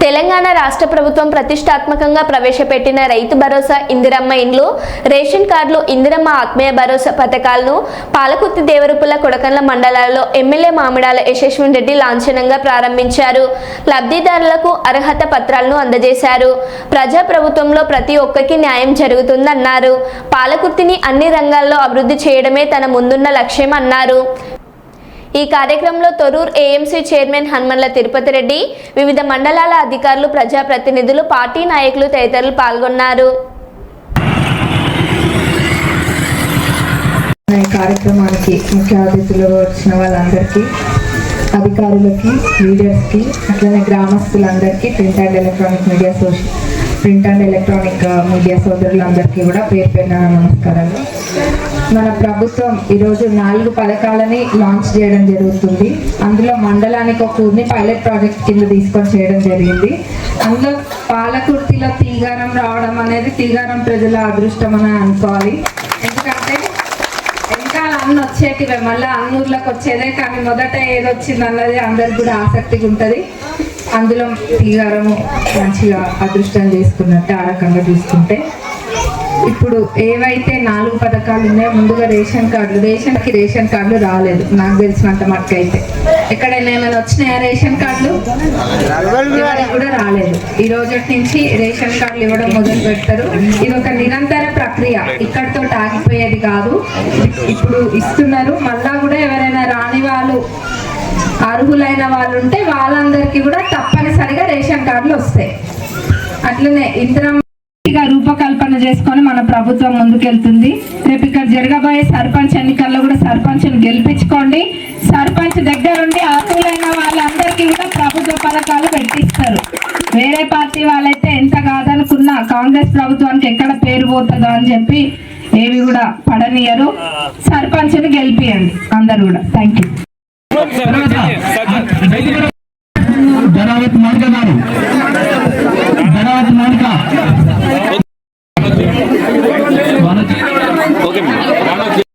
తెలంగాణ రాష్ట్ర ప్రభుత్వం ప్రతిష్టాత్మకంగా ప్రవేశపెట్టిన రైతు భరోసా, ఇందిరమ్మ ఇండ్లు, రేషన్ కార్డులు, ఇందిరమ్మ ఆత్మీయ భరోసా పథకాలను పాలకుర్తి, దేవరపల్లి, కొడకండ్ల మండలాల్లో ఎమ్మెల్యే మామిడాల యశస్విన్ రెడ్డి లాంఛనంగా ప్రారంభించారు. లబ్ధిదారులకు అర్హత పత్రాలను అందజేశారు. ప్రజా ప్రభుత్వంలో ప్రతి ఒక్కరికి న్యాయం జరుగుతుందన్నారు. పాలకుర్తిని అన్ని రంగాల్లో అభివృద్ధి చేయడమే తన ముందున్న లక్ష్యం అన్నారు. ఈ కార్యక్రమంలో తొర్రూరు ఏఎంసీ చైర్మన్ హనుమన్ల తిరుపతి రెడ్డి, వివిధ మండలాల అధికారులు, ప్రజాప్రతినిధులు, పార్టీ నాయకులు తదితరులు పాల్గొన్నారు. ఈ కార్యక్రమానికి ముఖ్య అతిథులు వచ్చిన వాళ్ళందరికీ, అధికారులకి, లీడర్స్కి, అట్లనే గ్రామస్తులందరికీ, ప్రింట్ అండ్ ఎలక్ట్రానిక్ మీడియా సోదరులందరికీ కూడా పేరు పేరున నమస్కారాలు. మన ప్రభుత్వం ఈరోజు 4 పథకాలని లాంచ్ చేయడం జరుగుతుంది. అందులో మండలానికి ఒక ఊరిని పైలట్ ప్రాజెక్ట్ కింద తీసుకొని చేయడం జరిగింది. అందులో పాలకుర్తిలో తీగారం రావడం అనేది తీగారం ప్రజల అదృష్టం అని అనుకోవాలి. ఎందుకంటే వెనకాల అన్ని వచ్చేటివే, మళ్ళీ అన్నూర్లకు వచ్చేదే, కానీ మొదట ఏదొచ్చింది అన్నది అందరికి కూడా ఆసక్తిగా ఉంటుంది. అందులో తీగారము మంచిగా అదృష్టం చేసుకున్నట్టు ఆ రకంగా చూసుకుంటే, ఇప్పుడు ఏవైతే 4 పథకాలు ఉన్నాయో, ముందుగా రేషన్ కార్డులు రాలేదు నాకు తెలిసినంత మట్టుకు. అయితే ఎక్కడైనా ఏమైనా వచ్చినాయా రేషన్ కార్డులు? కూడా రాలేదు. ఈ రోజు నుంచి రేషన్ కార్డులు ఇవ్వడం మొదలు పెడతారు. ఇది ఒక నిరంతర ప్రక్రియ, ఇక్కడితో ఆగిపోయేది కాదు. ఇప్పుడు ఇస్తున్నారు. మళ్ళా కూడా ఎవరైనా రాని వాళ్ళు, అర్హులైన వాళ్ళు ఉంటే వాళ్ళందరికీ కూడా తప్పనిసరిగా రేషన్ కార్డులు వస్తాయి. అట్లనే ఇందిరమ్మ రూపకల్పన చేసుకొని మన ప్రభుత్వం ముందుకెళ్తుంది. రేపు ఇక్కడ జరగబోయే సర్పంచ్ ఎన్నికల్లో కూడా సర్పంచ్ని గెలిపించుకోండి. సర్పంచ్ దగ్గరుండి అర్హులైన వాళ్ళందరికీ కూడా ప్రభుత్వ పథకాలు పెట్టిస్తారు. వేరే పార్టీ వాళ్ళైతే ఎంత కాదనుకున్నా కాంగ్రెస్ ప్రభుత్వానికి ఎక్కడ పేరు పోతుందో అని చెప్పి ఏవి కూడా పడనియరు. సర్పంచ్ని గెలిపియండి అందరు కూడా. Thank you.